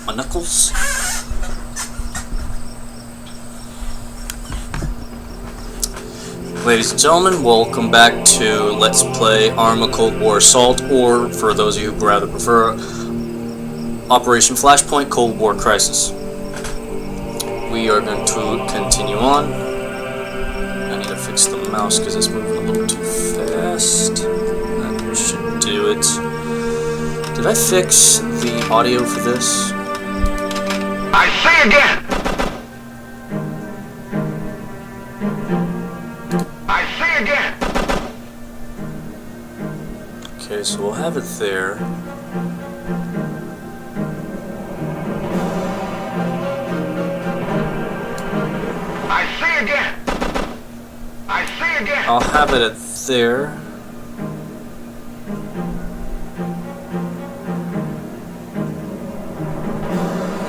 my knuckles. Ladies and gentlemen, welcome back to Let's Play ArmA Cold War Assault, or for those of you who rather prefer, Operation Flashpoint Cold War Crisis. We are going to continue on. I need to fix the mouse because it's moving a little too fast. That should do it. Did I fix the audio for this? I say again! I say again! Okay, so we'll have it there. I say again! I say again! I'll have it at there.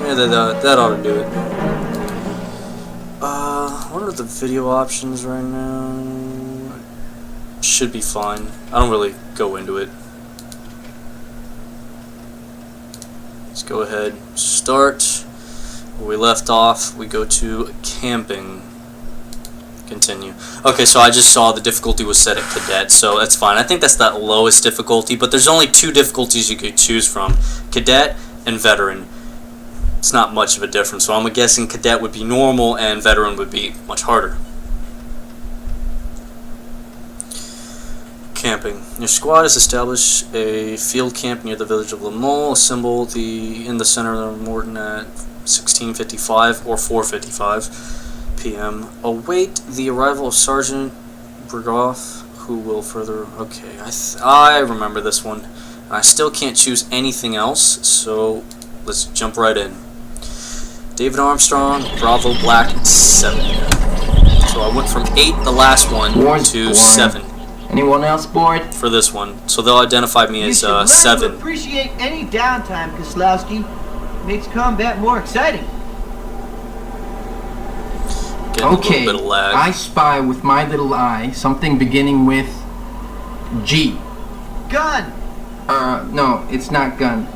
Yeah, that ought to do it. What are the video options right now? Should be fine. I don't really go into it. Let's go ahead, start. Where we left off, we go to camping. Continue. Okay, so I just saw the difficulty was set at Cadet, so that's fine. I think that's that lowest difficulty, but there's only two difficulties you could choose from. Cadet and Veteran. It's not much of a difference, so I'm guessing Cadet would be normal and Veteran would be much harder. Camping. Your squad has established a field camp near the village of Lamole. Assemble in the center of Morton at 16:55 or 4:55 p.m. Await the arrival of Sergeant Bergoff, who will further... Okay, I remember this one. I still can't choose anything else, so let's jump right in. David Armstrong, Bravo Black 7. So I went from 8 the last one to 7. Anyone else bored? For this one, so they'll identify me as 7. To appreciate any downtime, Kozlowski. Makes combat more exciting. Getting a little bit of lag. I spy with my little eye something beginning with G. Gun. No, it's not gun.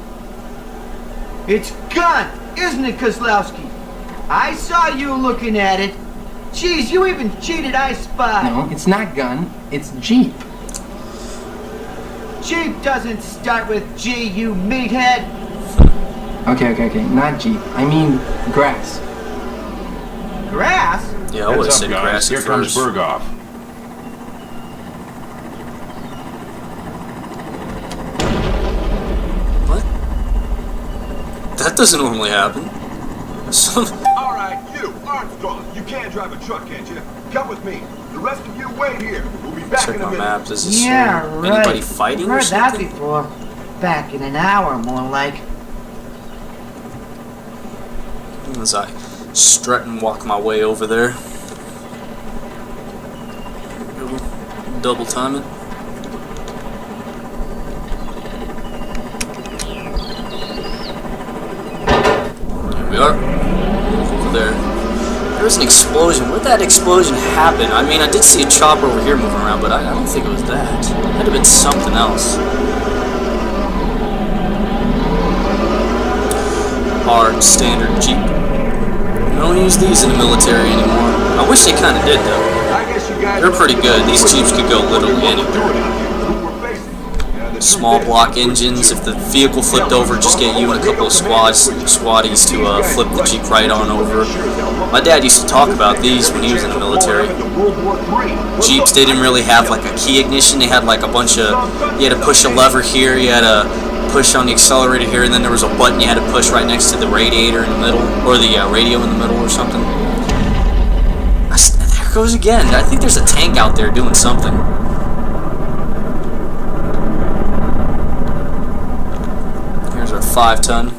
It's gun, isn't it, Kozlowski? I saw you looking at it. Jeez, you even cheated I Spy. No, it's not gun. It's Jeep. Jeep doesn't start with G, you meathead. Okay. Not Jeep. I mean grass. Grass? Yeah, I would have said grass at Here comes first. Bergoff. What? That doesn't normally happen. Alright, you, Armstrong, you can't drive a truck, can't you? Come with me. The rest of you wait here. We'll be back Check in a my minute. map. Does this Yeah, show right. anybody fighting or Heard that something? before. Back in an hour, more like. As I strut and walk my way over there. Double time it. Here we are. Over there. There's an explosion. Where'd that explosion happen? I mean, I did see a chopper over here moving around, but I don't think it was that. It might have been something else. Our standard Jeep. We don't use these in the military anymore. I wish they kind of did, though. I guess you guys They're pretty good. These Jeeps could go literally anywhere. Small block engines. If the vehicle flipped over, just get you and a couple of squaddies to flip the Jeep right on over. My dad used to talk about these when he was in the military. Jeeps, they didn't really have like a key ignition. They had like a bunch of... You had to push a lever here. You had to push on the accelerator here, and then there was a button you had to push right next to the radiator in the middle, or the radio in the middle or something. There it goes again. I think there's a tank out there doing something. Here's our 5-ton.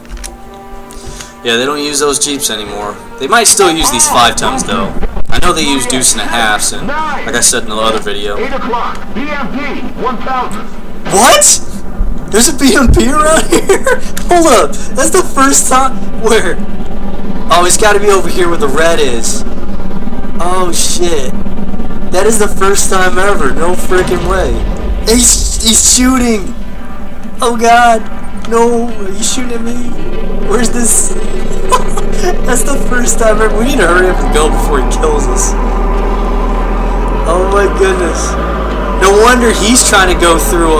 Yeah, they don't use those Jeeps anymore. They might still use these 5-tons though. I know they use deuce and a halves, and like I said in the other video. 8 o'clock. BMP 1000. What? There's a BMP around here? Hold up. That's the first time. Where? Oh, it's got to be over here where the red is. Oh shit. That is the first time ever. No freaking way. He's shooting. Oh god. No, are you shooting at me? Where's this? That's the first time ever. We need to hurry up and go before he kills us. Oh my goodness. No wonder he's trying to go through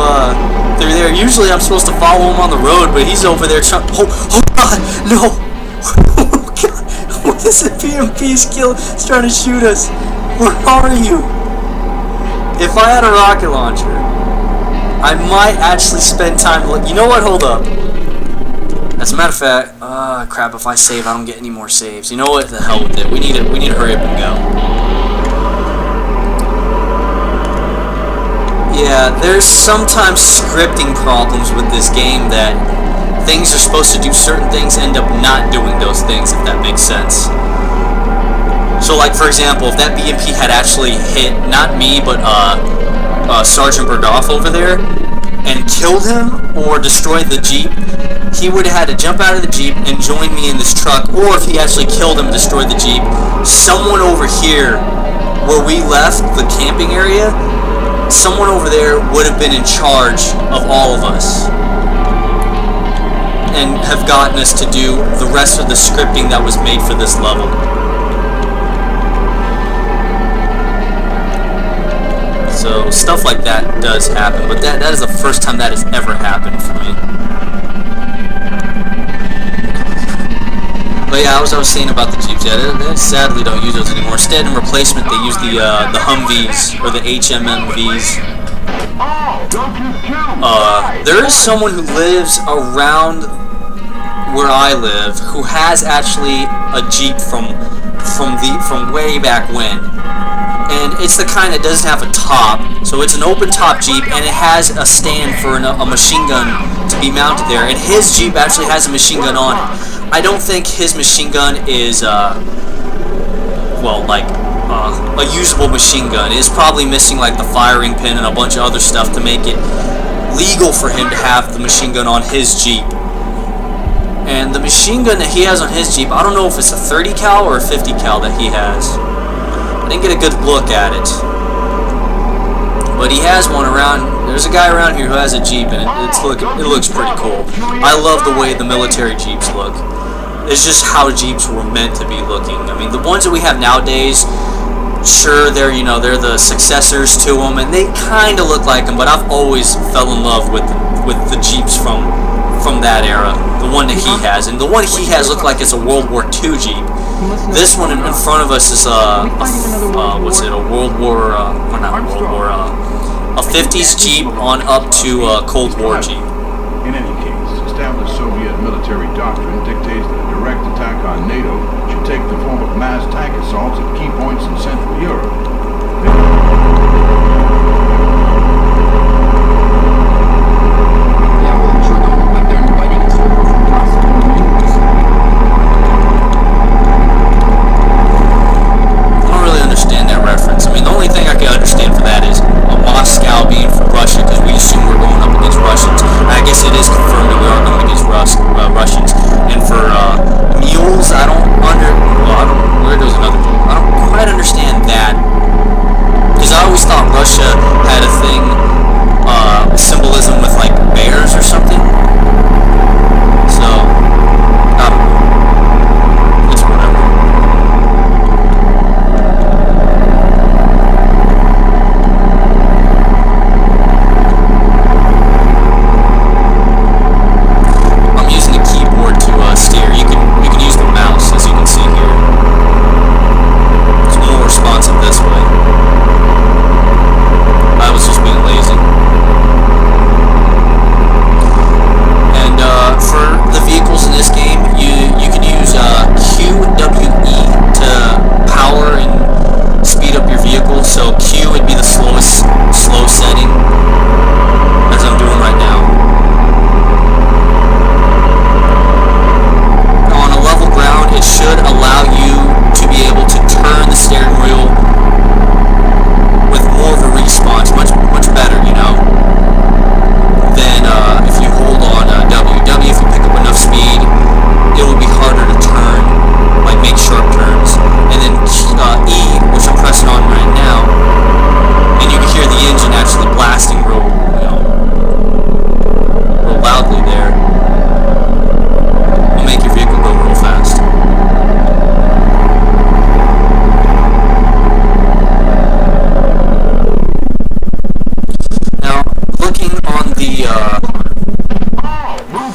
there. Usually I'm supposed to follow him on the road, but he's over there trying. Oh God, no. Oh God, what is it? PMP's He's trying to shoot us. Where are you? If I had a rocket launcher, I might actually spend time. You know what? Hold up. As a matter of fact, crap. If I save, I don't get any more saves. You know what? The hell with it. We need to hurry up and go. Yeah, there's sometimes scripting problems with this game that things are supposed to do certain things, end up not doing those things. If that makes sense. So, like for example, if that BMP had actually hit not me, but Sergeant Berghoff over there, and killed him or destroyed the Jeep, he would have had to jump out of the Jeep and join me in this truck. Or if he actually killed him and destroyed the Jeep, someone over here where we left the camping area, someone over there would have been in charge of all of us and have gotten us to do the rest of the scripting that was made for this level. So stuff like that does happen, but that is the first time that has ever happened for me. But yeah, I was saying about the Jeeps. Yeah, they sadly don't use those anymore. Instead, in replacement, they use the Humvees or the HMMVs. There is someone who lives around where I live who has actually a Jeep from way back when. And it's the kind that doesn't have a top, so it's an open top Jeep, and it has a stand for a machine gun to be mounted there. And his Jeep actually has a machine gun on it. I don't think his machine gun is, a usable machine gun. It's probably missing like the firing pin and a bunch of other stuff to make it legal for him to have the machine gun on his Jeep. And the machine gun that he has on his Jeep, I don't know if it's a 30 cal or a 50 cal that he has. I didn't get a good look at it, but he has one around. There's a guy around here who has a Jeep, and it looks pretty cool. I love the way the military Jeeps look. It's just how Jeeps were meant to be looking. I mean, the ones that we have nowadays, sure, they're the successors to them, and they kind of look like them. But I've always fell in love with the Jeeps from that era. The one that he has, and the one he has looked like it's a World War II Jeep. This one in front of us is a 50s Jeep on up to a Cold War Jeep. In any case, established Soviet military doctrine dictates that a direct attack on NATO should take the form of mass tank assaults at key points in Central Europe. Understand that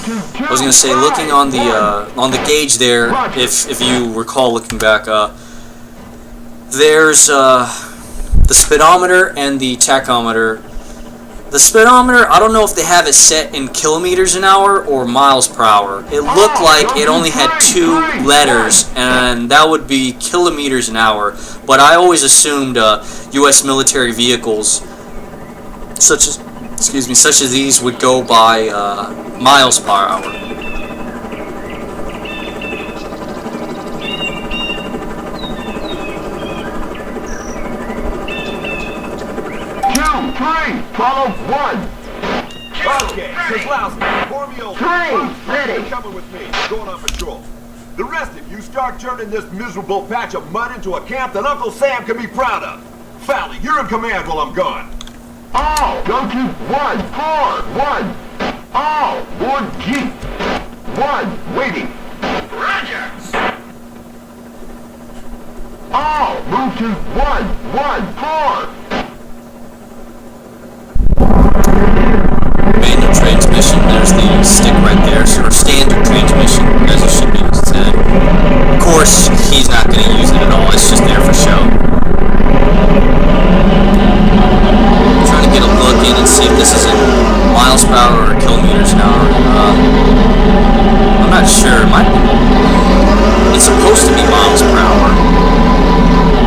I was gonna say, looking on the gauge there, if you recall looking back, there's the speedometer and the tachometer. The speedometer, I don't know if they have it set in kilometers an hour or miles per hour. It looked like it only had 2 letters, and that would be kilometers an hour. But I always assumed U.S. military vehicles, such as these, would go by miles per hour. Follow 1. Okay, Kozlowski, form your 3, ready. You're coming with me. Going on patrol. The rest of you start turning this miserable patch of mud into a camp that Uncle Sam can be proud of. Fowley, you're in command while I'm gone. All, go to 1-4-1. All, board Jeep. 1, waiting. Roger. All, move to 1-1-4. Manual transmission, there's the stick right there, or standard transmission, as it should be said. Of course, he's not going to use it at all, it's just there for show. I'm trying to get a look in and see if this is in miles per hour or kilometers an hour. I'm not sure. It's supposed to be miles per hour.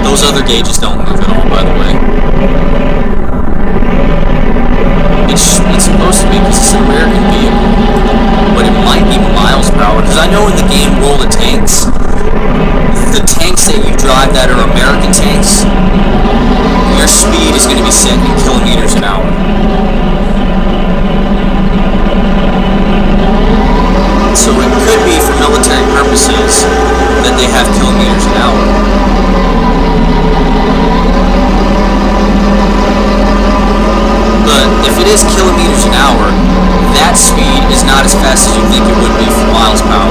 Those other gauges don't move at all, by the way. It's supposed to be, because it's an American vehicle, but it might be miles per hour, because I know in the game World of Tanks, the tanks that you drive that are American tanks, your speed is going to be set in kilometers an hour. So it could be for military purposes that they have kilometers an hour. But if it is kilometers an hour, that speed is not as fast as you think it would be for miles per hour.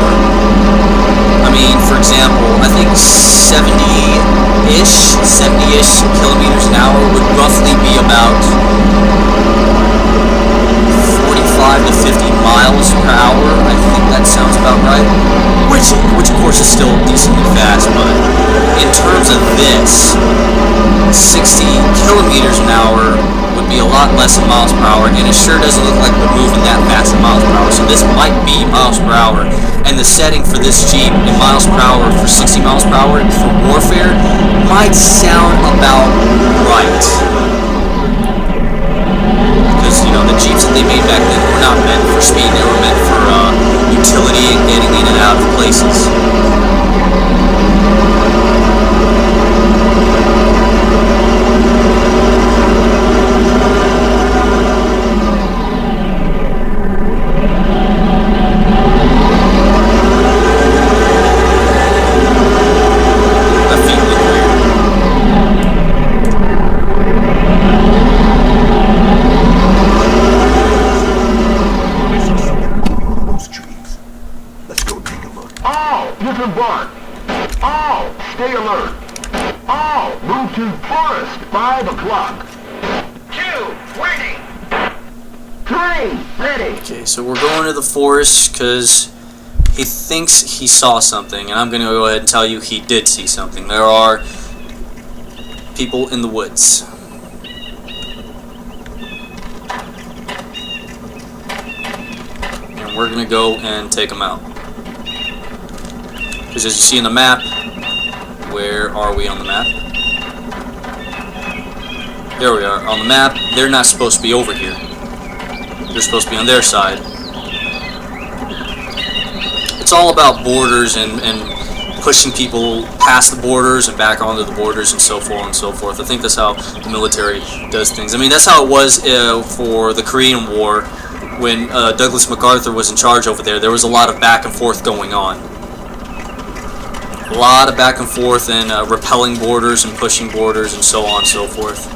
I mean, for example, I think 70-ish kilometers an hour would roughly be about 45 to 50 miles per hour. I think that sounds about right. Which of course is still decently fast, but in terms of this, 60 kilometers an hour would be a lot less than miles per hour, and it sure doesn't look like we're moving that fast in miles per hour, so this might be miles per hour, and the setting for this Jeep in miles per hour for 60 miles per hour for warfare might sound about right. Because, you know, the Jeeps that they made back then were not meant for speed, they were meant for utility and getting in and out of places. All, stay alert. All, move to forest, 5 o'clock. 2, waiting. 3, ready. Okay, so we're going to the forest because he thinks he saw something, and I'm going to go ahead and tell you he did see something. There are people in the woods. And we're going to go and take them out. Because as you see in the map, where are we on the map? There we are. On the map, they're not supposed to be over here. They're supposed to be on their side. It's all about borders and pushing people past the borders and back onto the borders and so forth and so forth. I think that's how the military does things. I mean, that's how it was for the Korean War when Douglas MacArthur was in charge over there. There was a lot of back and forth going on. A lot of back and forth and repelling borders and pushing borders and so on and so forth.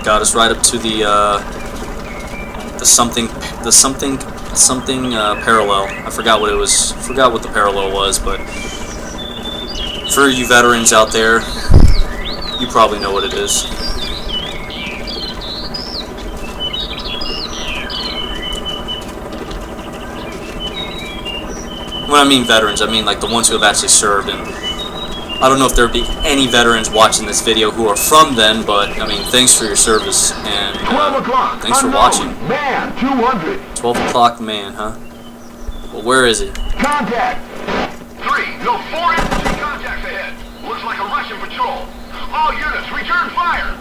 Got us right up to the something parallel. I forgot what it was. Forgot what the parallel was, but for you veterans out there, you probably know what it is. When I mean veterans, I mean like the ones who have actually served. And I don't know if there would be any veterans watching this video who are from then, but I mean, thanks for your service, and 12 o'clock. thanks for Unknown. watching. Man, 200. 12 o'clock man, huh? Well, where is he? Contact. 3, no, 4 infantry contacts ahead. Looks like a Russian patrol. All units, return fire.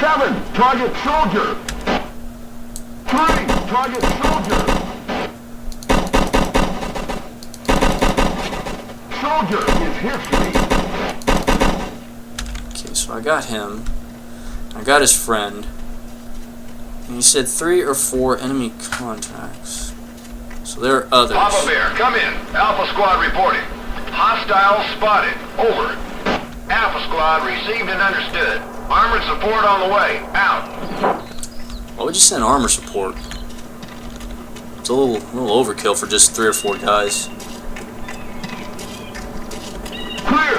7, target soldier. 3, target soldier. Soldier is history. Okay, so I got him. I got his friend. And he said 3 or 4 enemy contacts. So there are others. Papa Bear, come in. Alpha Squad reporting. Hostiles spotted. Over. Alpha Squad received and understood. Armored support on the way. Out. Why would you send armor support? It's a little overkill for just 3 or 4 guys. Clear.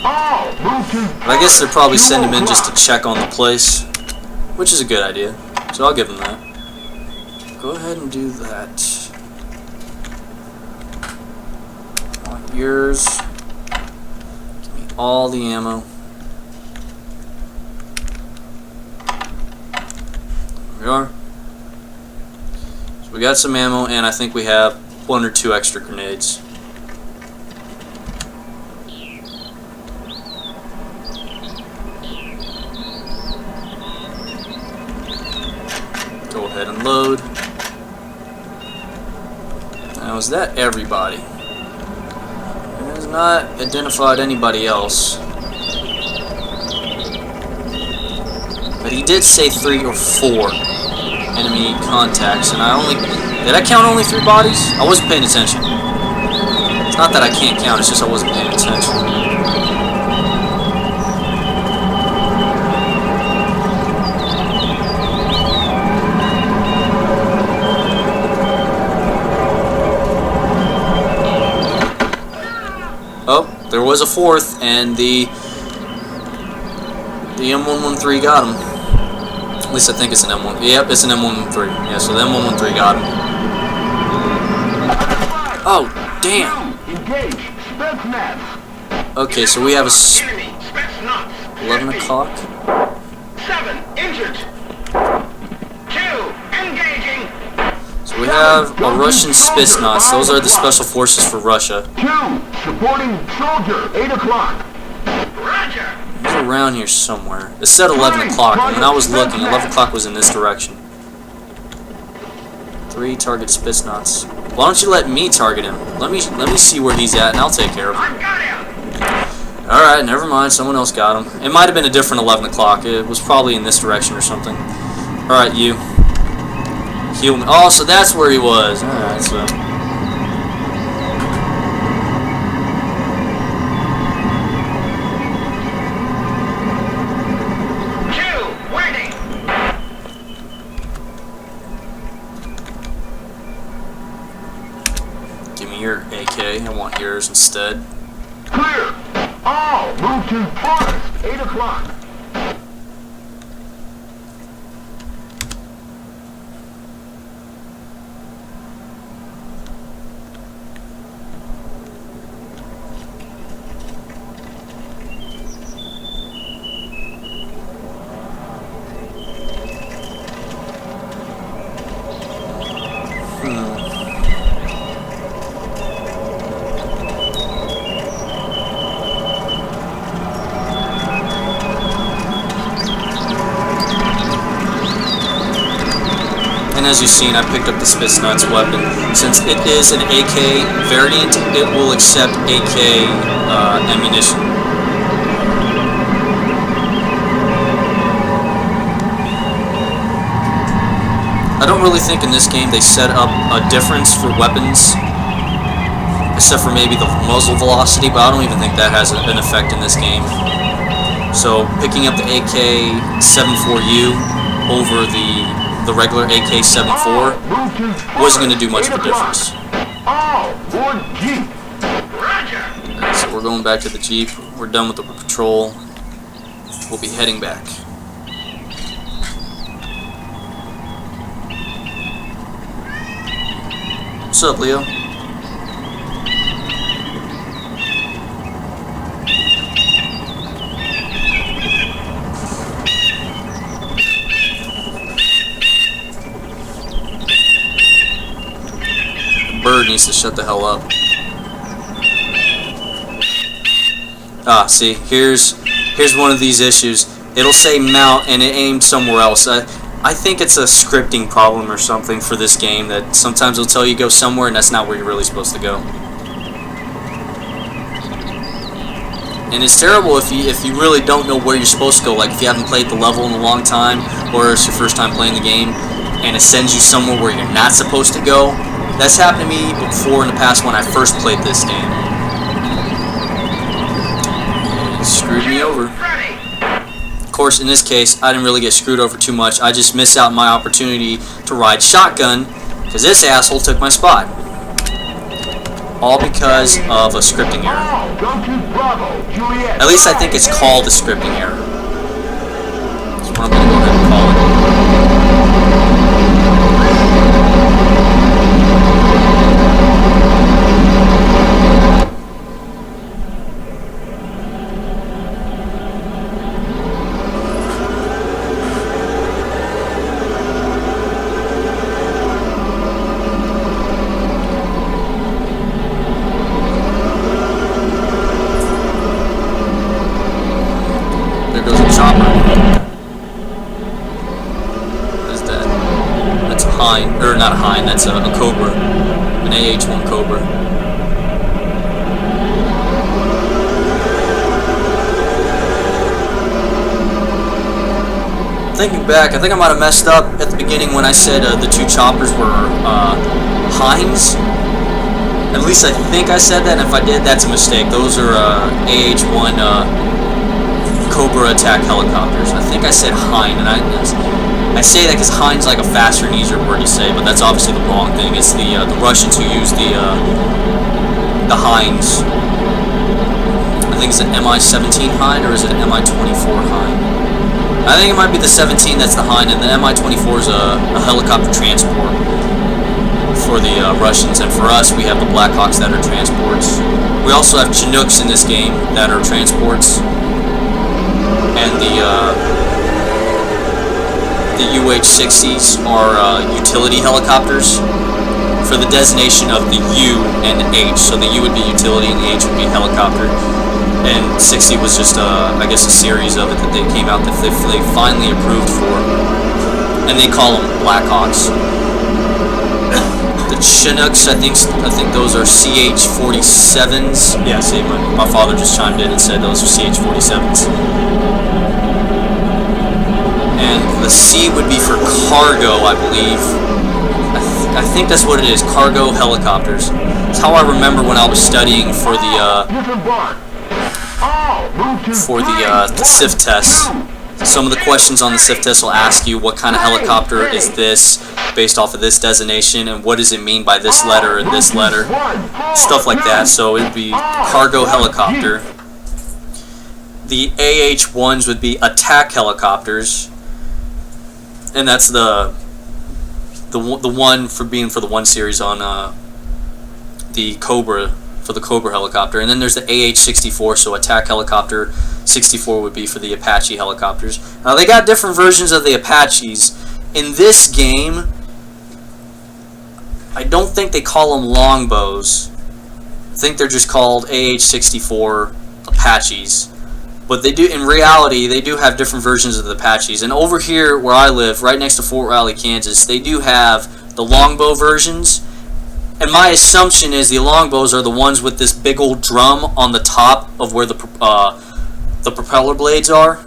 All move to. But I guess they'll probably send him in just to check on the place, which is a good idea. So I'll give him that. Go ahead and do that. I want yours. Give me all the ammo. There we are. So we got some ammo, and I think we have 1 or 2 extra grenades. Go ahead and load. Now, is that everybody? It has not identified anybody else. But he did say 3 or 4 enemy contacts, and did I count only 3 bodies? I wasn't paying attention. It's not that I can't count, it's just I wasn't paying attention. Oh, there was a 4th, and the M113 got him. At least I think it's an M1. Yep, it's an M113. Yeah, so the M113 got him. Oh, damn. Engage. Spetsnaz. Okay, so we have a Enemy. Spetsnaz. 11 o'clock. 7 injured. 2 engaging. So we have a Russian Spetsnaz. Those are the special forces for Russia. 2, supporting soldier. 8 o'clock. Roger. He's around here somewhere. It said 11 o'clock, and when I was looking, 11 o'clock was in this direction. 3 target Spetsnaz. Why don't you let me target him? Let me see where he's at, and I'll take care of him. I got him. Alright, never mind. Someone else got him. It might have been a different 11 o'clock. It was probably in this direction or something. Alright, you. Heal me. Oh, so that's where he was. Alright, so. Give me your AK. I want yours instead. Clear. All move to forest. 8 o'clock. And as you've seen, I picked up the Spetsnaz weapon. Since it is an AK variant, it will accept AK ammunition. I don't really think in this game they set up a difference for weapons, except for maybe the muzzle velocity, but I don't even think that has an effect in this game. So picking up the AK-74U over the regular AK-74 wasn't going to do much of a difference. All board Jeep. Roger. Alright, so we're going back to the Jeep. We're done with the patrol. We'll be heading back. What's up, Leo? Bird needs to shut the hell up. Ah, see, here's one of these issues. It'll say mount and it aimed somewhere else. I think it's a scripting problem or something for this game, that sometimes it'll tell you go somewhere and that's not where you're really supposed to go. And it's terrible if you really don't know where you're supposed to go, like if you haven't played the level in a long time, or it's your first time playing the game, and it sends you somewhere where you're not supposed to go. That's happened to me before in the past when I first played this game. It screwed me over. Of course, in this case, I didn't really get screwed over too much. I just missed out my opportunity to ride shotgun because this asshole took my spot. All because of a scripting error. At least I think it's called a scripting error. That's what I'm going to go ahead and call it. Or not a Hind, that's a Cobra, an AH-1 Cobra. Thinking back, I think I might have messed up at the beginning when I said the two choppers were Hinds. At least I think I said that, and if I did, that's a mistake. Those are AH-1 Cobra attack helicopters. I think I said Hind, and I say that because Hind's like a faster and easier word to say, but that's obviously the wrong thing. It's the Russians who use the Hinds. I think it's an Mi-17 Hind, or is it an Mi-24 Hind? I think it might be the 17 that's the Hind, and the Mi-24 is a helicopter transport for the Russians, and for us, we have the Blackhawks that are transports. We also have Chinooks in this game that are transports, and the UH-60s are utility helicopters for the designation of the U and H. So the U would be utility and the H would be helicopter. And 60 was just, I guess, a series of it that they came out that they finally approved for. And they call them Blackhawks. The Chinooks, I think those are CH-47s. Yeah, see, my father just chimed in and said those are CH-47s. And the C would be for cargo, I believe. I think that's what it is, cargo helicopters. That's how I remember when I was studying for the SIF test. Some of the questions on the SIF test will ask you what kind of helicopter is this, based off of this designation, and what does it mean by this letter and this letter, stuff like that. So it would be cargo helicopter. The AH-1s would be attack helicopters. And that's the one for being for the 1 series on the Cobra, for the Cobra helicopter. And then there's the AH-64, so attack helicopter. 64 would be for the Apache helicopters. Now they got different versions of the Apaches. In this game, I don't think they call them longbows. I think they're just called AH-64 Apaches. But they do, in reality, they do have different versions of the Apaches. And over here, where I live, right next to Fort Riley, Kansas, they do have the longbow versions. And my assumption is the longbows are the ones with this big old drum on the top of where the propeller blades are.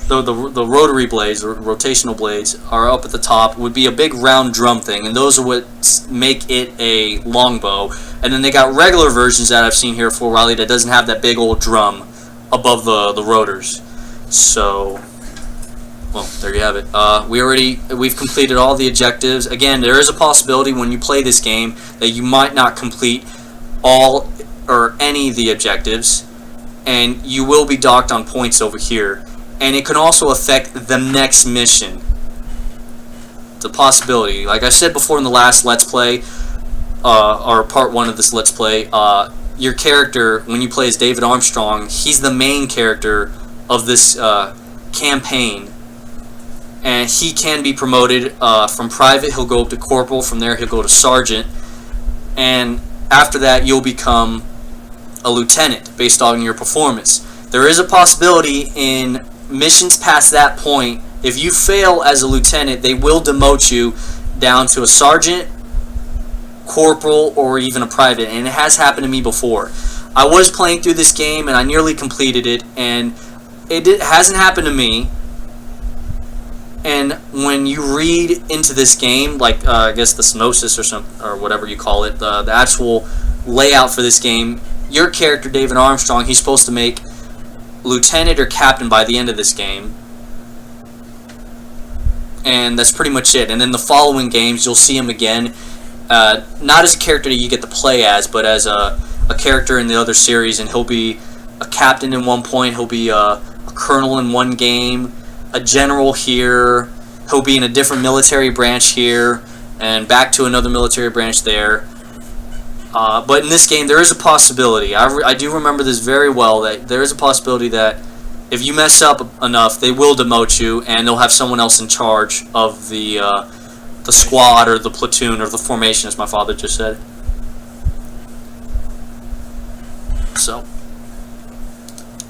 The rotary blades, or rotational blades, are up at the top. Would be a big round drum thing, and those are what make it a longbow. And then they got regular versions that I've seen here at Fort Riley that doesn't have that big old drum above the rotors. So, well, there you have it. We've completed all the objectives. Again, there is a possibility when you play this game that you might not complete all or any of the objectives, and you will be docked on points over here. And it can also affect the next mission. It's a possibility. Like I said before in the last Let's Play, or part 1 of this Let's Play, your character, when you play as David Armstrong, he's the main character of this campaign. And he can be promoted from private, he'll go up to corporal, from there he'll go to sergeant, and after that you'll become a lieutenant based on your performance. There is a possibility in missions past that point, if you fail as a lieutenant, they will demote you down to a sergeant, corporal, or even a private, and it has happened to me before. I was playing through this game and I nearly completed it, and it hasn't happened to me. And when you read into this game, like I guess the synopsis or whatever you call it, the actual layout for this game, your character David Armstrong, he's supposed to make lieutenant or captain by the end of this game, and that's pretty much it. And then the following games you'll see him again, not as a character that you get to play as, but as a character in the other series, and he'll be a captain in one point, he'll be a colonel in one game, a general here, he'll be in a different military branch here, and back to another military branch there. But in this game, there is a possibility, I do remember this very well, that there is a possibility that if you mess up enough, they will demote you, and they'll have someone else in charge of the squad, or the platoon, or the formation, as my father just said. So,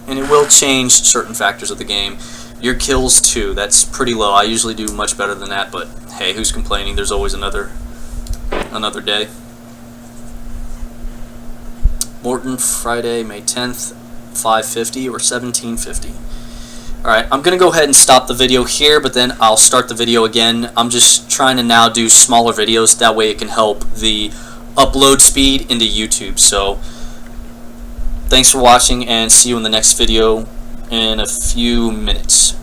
and it will change certain factors of the game. Your kills too, that's pretty low. I usually do much better than that, but hey, who's complaining? There's always another day. Morton, Friday, May 10th, 5:50 or 17:50. Alright, I'm going to go ahead and stop the video here, but then I'll start the video again. I'm just trying to now do smaller videos, that way it can help the upload speed into YouTube. So, thanks for watching, and see you in the next video in a few minutes.